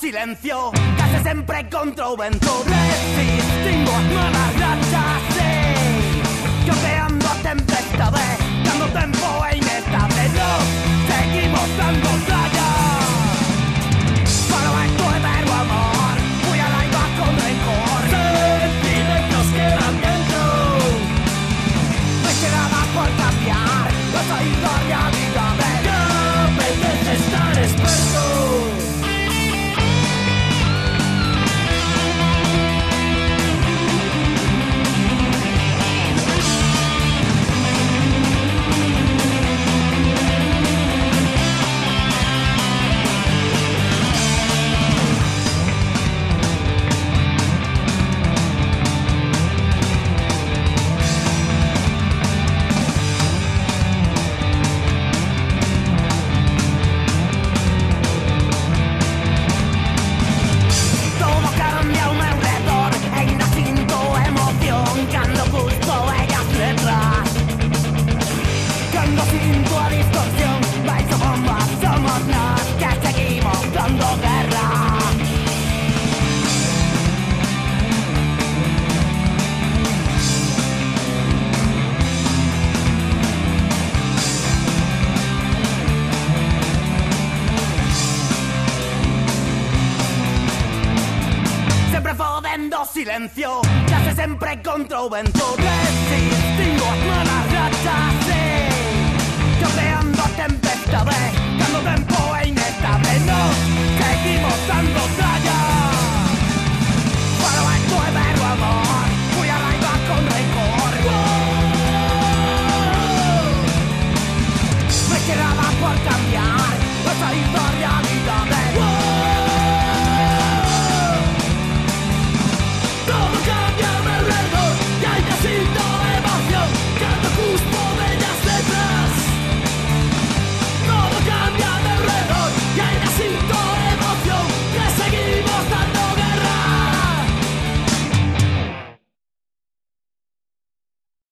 silenzio, casi sempre contro il vento. Resistimos a la racha, sí. Choqueando a tempestades, dando tempo e inestable. No, seguimos dando talla. Para esto es verbo amor, voy a la iba con rencor. Sentimientos quedan dentro. Me queda más por cambiar, no soy la realidad. Ya apetece estar experto. Silenzio, casi sempre contro il vento. Resistimos a la racha, sí.